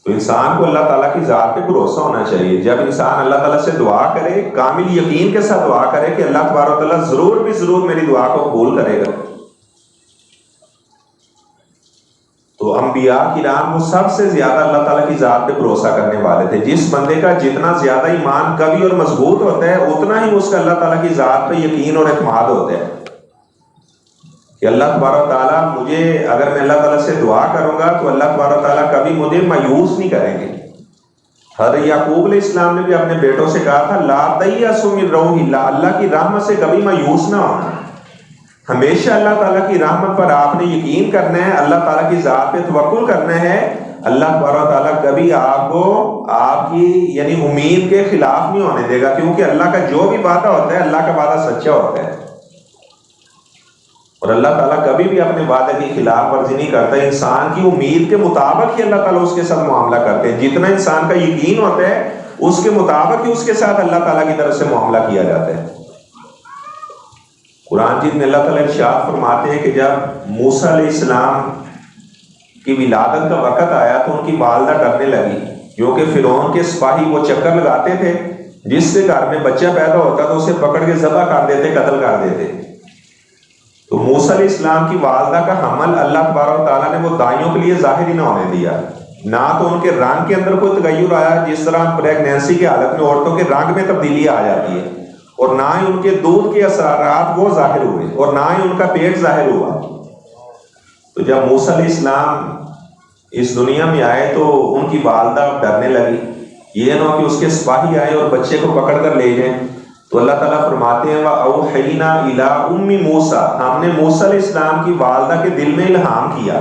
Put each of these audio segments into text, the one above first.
تو انسان کو اللہ تعالیٰ کی ذات پہ بھروسہ ہونا چاہیے. جب انسان اللہ تعالیٰ سے دعا کرے، کامل یقین کے ساتھ دعا کرے کہ اللہ تبارک و تعالیٰ ضرور بھی ضرور میری دعا کو قبول کرے گا. تو انبیاء کرام وہ سب سے زیادہ اللہ تعالیٰ کی ذات پہ بھروسہ کرنے والے تھے. جس بندے کا جتنا زیادہ ایمان قوی اور مضبوط ہوتا ہے اتنا ہی اس کا اللہ تعالیٰ کی ذات پہ یقین اور اعتماد ہوتا ہے کہ اللہ تبارک و تعالیٰ مجھے، اگر میں اللہ تعالیٰ سے دعا کروں گا تو اللہ تبارک و تعالیٰ کبھی مجھے مایوس نہیں کریں گے. حضرت یعقوب علیہ السلام نے بھی اپنے بیٹوں سے کہا تھا لا تیأسوا من روح اللہ، اللہ کی رحمت سے کبھی مایوس نہ ہونا. ہمیشہ اللہ تعالیٰ کی رحمت پر آپ نے یقین کرنا ہے، اللہ تعالیٰ کی ذات پہ توکل کرنا ہے. اللہ تبارک و تعالیٰ کبھی آپ کو آپ کی یعنی امید کے خلاف نہیں ہونے دے گا، کیونکہ اللہ کا جو بھی وعدہ ہوتا ہے اللہ کا وعدہ سچا ہوتا ہے اور اللہ تعالیٰ کبھی بھی اپنے وعدے کی خلاف ورزی نہیں کرتا. انسان کی امید کے مطابق ہی اللہ تعالیٰ اس کے ساتھ معاملہ کرتے ہیں. جتنا انسان کا یقین ہوتا ہے اس کے مطابق ہی اس کے ساتھ اللہ تعالیٰ کی طرف سے معاملہ کیا جاتا ہے. قرآن جیت میں اللہ تعالیٰ ارشاد فرماتے ہیں کہ جب موسیٰ علیہ السلام کی ولادت کا وقت آیا تو ان کی والدہ ڈرنے لگی، کیونکہ فرعون کے سپاہی وہ چکر لگاتے تھے جس کے گھر میں بچہ پیدا ہوتا تو اسے پکڑ کے ذبح کر دیتے، قتل کر دیتے. تو موسیٰ علیہ السلام کی والدہ کا حمل اللہ تبارک و تعالیٰ نے وہ دائیوں کے لیے ظاہر ہی نہ ہونے دیا. نہ تو ان کے رنگ کے اندر کوئی تغیر آیا، جس طرح پریگنینسی کی حالت میں عورتوں کے رنگ میں تبدیلی آ جاتی ہے، اور نہ ہی ان کے دودھ کے اثرات وہ ظاہر ہوئے، اور نہ ہی ان کا پیٹ ظاہر ہوا. تو جب موسیٰ علیہ السلام اس دنیا میں آئے تو ان کی والدہ ڈرنے لگی، یہ نہ ہو کہ اس کے سپاہی آئے اور بچے کو پکڑ کر لے جائیں. تو اللہ تعالیٰ فرماتے ہیں وَأَوْحَيْنَا إِلَىٰ أُمِّ مُوسَىٰ، ہم نے موسیٰ علیہ السلام کی والدہ کے دل میں الہام کیا،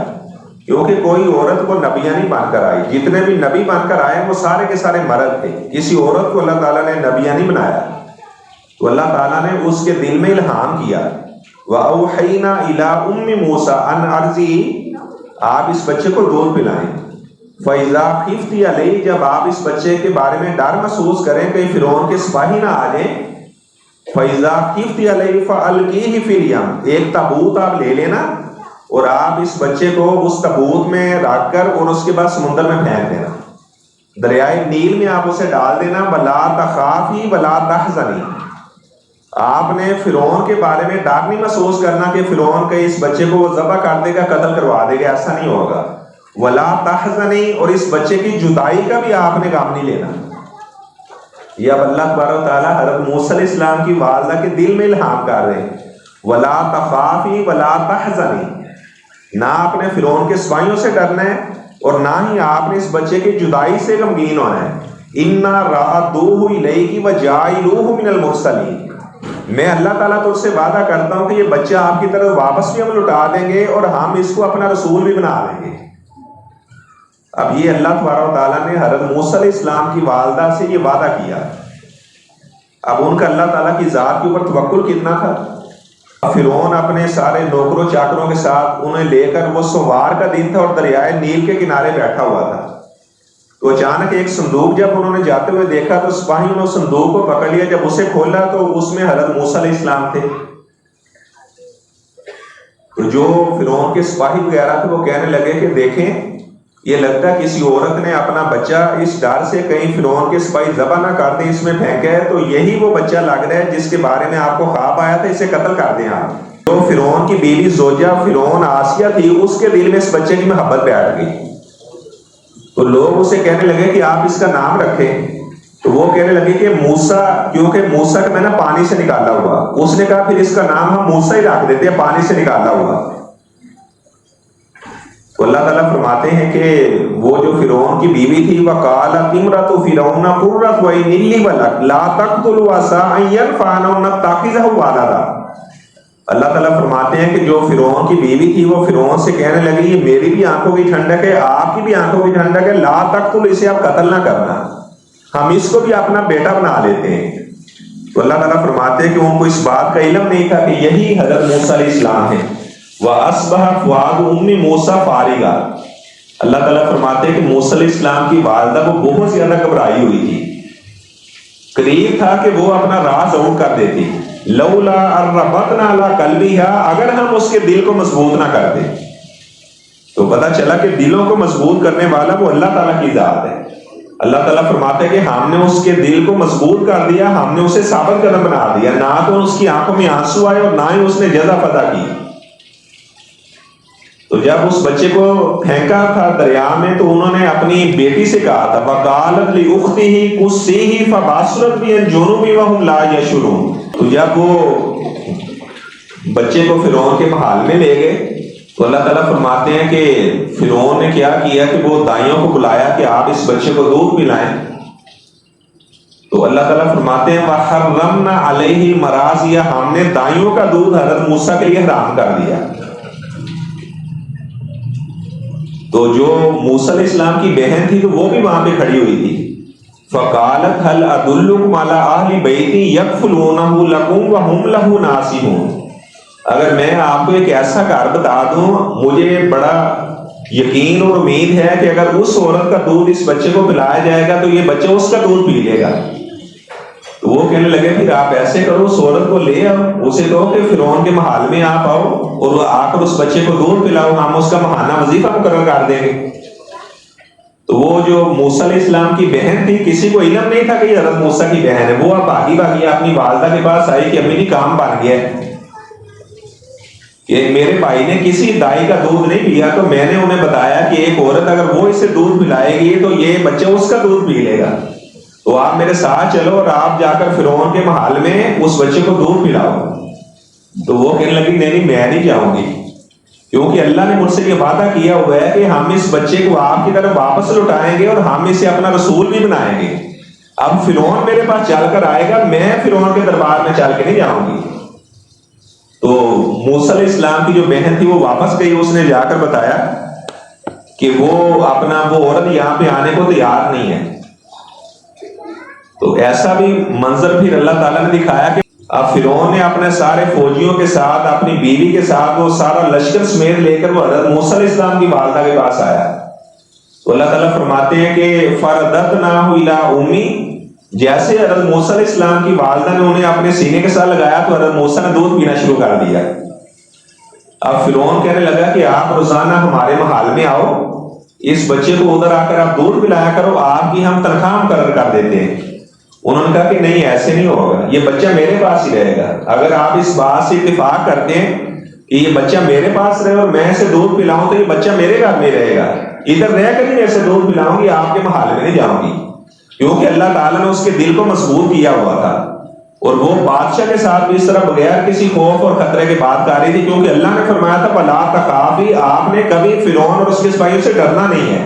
کیونکہ کوئی عورت کو نبیہ نہیں بن کر آئی. جتنے بھی نبی بن کر آئے وہ سارے کے سارے مرد تھے، کسی عورت کو اللہ تعالیٰ نے نبیہ نہیں بنایا. تو اللہ تعالیٰ نے اس کے دل میں الہام کیا وَأَوْحَيْنَا إِلَىٰ أُمِّ مُوسَىٰ أَنْ أَرْضِعِيهِ، آپ اس بچے کو دودھ پلائیں. فَإِذَا خِفْتِ عَلَيْهِ، جب آپ اس بچے کے بارے میں ڈر محسوس کریں کہ فرعون کے سپاہی نہ آ جائیں، فَإِذَا خِفْتِ عَلَيْهِ فَأَلْقِيهِ فِي الْيَمِّ، ایک تابوت آپ لے لینا اور آپ اس بچے کو اس تابوت میں رکھ کر اور اس کے بعد سمندر میں پھینک دینا، دریائے نیل میں آپ اسے ڈال دینا. وَلَا تَخَافِي وَلَا تَحْزَنِي، آپ نے فرعون کے بارے میں ڈر نہیں محسوس کرنا کہ فرعون کے اس بچے کو وہ ذبح کر دے گا، قتل کروا دے گا، ایسا نہیں ہوگا. وَلَا تَحْزَنِي، اور اس بچے کی جدائی کا بھی آپ نے غم نہیں لینا. یہ اب اللہ تبارک و تعالیٰ حضرت موسیٰ علیہ السلام کی والدہ کے دل میں الہام کر رہے ہیں. وَلَا تَخَافِي وَلَا تَحْزَنِي، نہ آپ نے فرعون کے سپاہیوں سے ڈرنا ہے اور نہ ہی آپ نے اس بچے کی جدائی سے غمگین ہونا ہے. إِنَّا رَادُوهُ إِلَيْكِ وَجَاعِلُوهُ مِنَ الْمُرْسَلِينَ، میں اللہ تعالیٰ تو اس سے وعدہ کرتا ہوں کہ یہ بچہ آپ کی طرف واپس بھی ہم لوٹا دیں گے اور ہم اس کو اپنا رسول بھی بنا دیں گے. اب یہ اللہ تبارک و تعالیٰ نے حضرت موسیٰ علیہ السلام کی والدہ سے یہ وعدہ کیا. اب ان کا اللہ تعالیٰ کی ذات کے اوپر توکل کتنا تھا. فرعون اپنے سارے نوکروں چاکروں کے ساتھ انہیں لے کر، وہ سوار کا دن تھا اور دریائے نیل کے کنارے بیٹھا ہوا تھا. تو اچانک ایک صندوق جب انہوں نے جاتے ہوئے دیکھا تو سپاہیوں نے صندوق کو پکڑ لیا. جب اسے کھولا تو اس میں حضرت موسیٰ علیہ السلام تھے. تو جو فرعون کے سپاہی وغیرہ تھے وہ کہنے لگے کہ دیکھیں، یہ لگتا ہے کسی عورت نے اپنا بچہ اس ڈر سے کہیں فرعون کے سپاہی ذبح نہ کر دیں اس میں پھینکا ہے، تو یہی وہ بچہ لگ رہا ہے جس کے بارے میں آپ کو خواب آیا تھا، اسے قتل کر دیں آپ. تو فرعون کی بیوی زوجہ فرعون آسیہ تھی، اس کے دل میں اس بچے کی محبت بیٹھ گئی. تو لوگ اسے کہنے لگے کہ آپ اس کا نام رکھیں. تو وہ کہنے لگے کہ موسیٰ، کیونکہ موسیٰ کا میں نے پانی سے نکالا ہوا. اس نے کہا پھر اس کا نام ہم موسیٰ ہی رکھ دیتے ہیں، پانی سے نکالا ہوا. تو اللہ تعالیٰ فرماتے ہیں کہ وہ جو فرعون کی بیوی تھی، وَقَالَتِ امْرَأُ فِرْعَوْنَ قُرَّتُ عَيْنٍ لِّي وَلَكَ لَا تَقْتُلُوا عَسَىٰ أَن يَنفَعَنَا أَوْ نَتَّخِذَهُ وَلَدًا. اللہ تعالیٰ فرماتے ہیں کہ جو فرعون کی بیوی تھی وہ فرعون سے کہنے لگی یہ میری بھی آنکھوں کی ٹھنڈک ہے، آپ کی بھی آنکھوں کی ٹھنڈک ہے، لا تقتلوا، اسے آپ قتل نہ کرنا، ہم اس کو بھی اپنا بیٹا بنا لیتے ہیں. تو اللہ تعالیٰ فرماتے ہیں کہ ان کو اس بات کا علم نہیں تھا کہ یہی حضرت موسیٰ علیہ السلام ہیں. وَأَصْبَحَ فُؤَادُ أُمِّ مُوسَىٰ فَارِغًا، اللہ تعالیٰ فرماتے ہیں کہ موسیٰ علیہ السلام کی والدہ کو بہت زیادہ گھبرائی ہوئی تھی. قریب تھا کہ وہ اپنا راز آؤٹ کر دیتی. لولا ان ربطنا علی قلبها، اگر ہم اس کے دل کو مضبوط نہ کرتے. تو پتہ چلا کہ دلوں کو مضبوط کرنے والا وہ اللہ تعالیٰ کی ذات ہے. اللہ تعالیٰ فرماتے ہیں کہ ہم نے اس کے دل کو مضبوط کر دیا, ہم نے اسے ثابت قدم بنا دیا, نہ تو اس کی آنکھوں میں آنسو آئے اور نہ ہی اس نے جزا فتح کی. تو جب اس بچے کو پھینکا تھا دریا میں تو انہوں نے اپنی بیٹی سے کہا تھا وَقَالَتْ لِأُخْتِهِ قُصِّيهِ فَبَصُرَتْ بِهِ عَنْ جُنُوبٍ وَهُمْ لَا يَشْعُرُونَ. تو جب وہ بچے کو فرعون کے محل میں لے گئے تو اللہ تعالیٰ فرماتے ہیں کہ فرعون نے کیا کیا کہ وہ دائیوں کو بلایا کہ آپ اس بچے کو دودھ پلائیں. تو اللہ تعالیٰ فرماتے ہیں وَحَرَّمْنَا عَلَيْهِ الْمَرَاضِعَ, ہم نے دائیوں کا دودھ حضرت موسیٰ کے لیے حرام کر دیا. تو جو موسیٰ علیہ السلام کی بہن تھی تو وہ بھی وہاں پہ کھڑی ہوئی تھی. فَقَالَتْ هَلْ أَدُلُّكُمْ عَلَىٰ أَهْلِ بَيْتٍ يَكْفُلُونَهُ لَكُمْ وَهُمْ لَهُ نَاصِحُونَ. اگر میں آپ کو ایک ایسا گھر بتا دوں, مجھے بڑا یقین اور امید ہے کہ اگر اس عورت کا دودھ اس بچے کو پلایا جائے گا تو یہ بچہ اس کا دودھ پی لے گا. تو وہ کہنے لگے پھر آپ ایسے کرو, اس عورت کو لے آؤ, اسے کہو کہ فرعون کے محل میں آپ آؤ اور وہ آ کر اس بچے کو دودھ پلاؤ, ہم اس کا ماہانہ وظیفہ مقرر کر دیں گے. تو وہ جو موسیٰ علیہ السلام کی بہن تھی, کسی کو علم نہیں تھا کہ یہ حضرت موسیٰ کی بہن ہے, وہ اب بھاگی اپنی والدہ کے پاس آئی کہ امی کام بن گیا ہے کہ میرے بھائی نے کسی دائی کا دودھ نہیں پیا, تو میں نے انہیں بتایا کہ ایک عورت اگر وہ اسے دودھ پلائے گی تو یہ بچہ اس کا دودھ پی لے گا, تو آپ میرے ساتھ چلو اور آپ جا کر فرعون کے محل میں اس بچے کو دودھ پلاؤ. تو وہ کہنے لگی نہیں میں نہیں جاؤں گی, کیونکہ اللہ نے مجھ سے یہ وعدہ کیا ہوا ہے کہ ہم اس بچے کو آپ کی طرف واپس لوٹائیں گے اور ہم اسے اپنا رسول بھی بنائیں گے. اب فرعون میرے پاس چل کر آئے گا, میں فرعون کے دربار میں چل کے نہیں جاؤں گی. تو موسیٰ علیہ السلام کی جو بہن تھی وہ واپس گئی, اس نے جا کر بتایا کہ وہ عورت یہاں پہ آنے کو تیار نہیں ہے. تو ایسا بھی منظر پھر اللہ تعالیٰ نے دکھایا کہ اب فرعون نے اپنے سارے فوجیوں کے ساتھ, اپنی بیوی کے ساتھ, وہ سارا لشکر سمیت لے کر وہ حضرت موسیٰ علیہ السلام کی والدہ کے پاس آیا. تو اللہ تعالیٰ فرماتے ہیں کہ فَرَدَدْنَاهُ إِلَىٰ أُمِّهِ, جیسے حضرت موسیٰ علیہ السلام کی والدہ نے انہیں اپنے سینے کے ساتھ لگایا تو حضرت موسیٰ نے دودھ پینا شروع کر دیا. اب فرعون کہنے لگا کہ آپ روزانہ ہمارے محل میں آؤ, اس بچے کو ادھر آ کر آپ دودھ پلایا کرو, آپ کی ہم تنخواہ مقرر کر دیتے ہیں. انہوں نے کہا کہ نہیں ایسے نہیں ہوگا, یہ بچہ میرے پاس ہی رہے گا. اگر آپ اس بات سے اتفاق کرتے ہیں کہ یہ بچہ میرے پاس رہے اور میں اسے دودھ پلاؤں تو یہ بچہ میرے گھر میں رہے گا, ادھر رہ کر ہی ایسے دودھ پلاؤں گی, آپ کے محل میں نہیں جاؤں گی. کیونکہ اللہ تعالیٰ نے اس کے دل کو مضبوط کیا ہوا تھا اور وہ بادشاہ کے ساتھ بھی اس طرح بغیر کسی خوف اور خطرے کے بات کر رہی تھی, کیونکہ اللہ نے فرمایا تھا وَلَا تَخَافِي, آپ نے کبھی فرعون اور اس کے سپاہیوں سے ڈرنا نہیں ہے.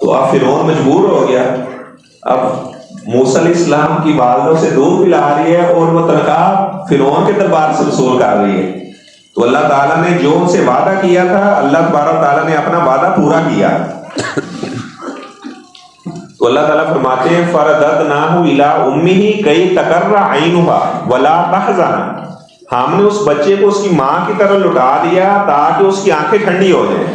تو اب فرعون مجبور ہو گیا, اب موسیٰ علیہ السلام کی والدوں سے دودھ پلا رہی ہے اور وہ تنخواہ فرعون کے دربار سے وصول کر رہی ہے. تو اللہ تعالیٰ نے جو ان سے وعدہ کیا تھا, اللہ تبارک تعالیٰ نے اپنا وعدہ پورا کیا. تو اللہ تعالیٰ فرماتے ہیں فَرَدَدْنَاهُ إِلَىٰ أُمِّهِ كَيْ تَقَرَّ عَيْنُهَا وَلَا تَحْزَنَ, ہم نے اس بچے کو اس کی ماں کی طرح لٹا دیا تاکہ اس کی آنکھیں ٹھنڈی ہو جائیں.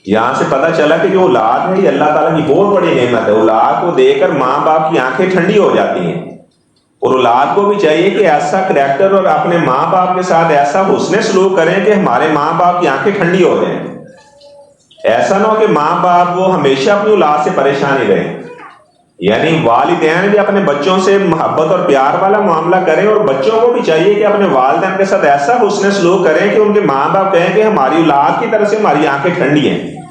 یہاں سے پتہ چلا کہ جو اولاد ہے یہ اللہ تعالیٰ کی بہت بڑی نعمت ہے. اولاد کو دے کر ماں باپ کی آنکھیں ٹھنڈی ہو جاتی ہیں, اور اولاد کو بھی چاہیے کہ ایسا کریکٹر اور اپنے ماں باپ کے ساتھ ایسا حسن سلوک کریں کہ ہمارے ماں باپ کی آنکھیں ٹھنڈی ہو جائیں. ایسا نہ ہو کہ ماں باپ وہ ہمیشہ اپنی اولاد سے پریشان ہی رہیں. یعنی والدین بھی اپنے بچوں سے محبت اور پیار والا معاملہ کریں, اور بچوں کو بھی چاہیے کہ اپنے والدین کے ساتھ ایسا حسن سلوک کریں کہ ان کے ماں باپ کہیں کہ ہماری اولاد کی طرف سے ہماری آنکھیں ٹھنڈی ہیں.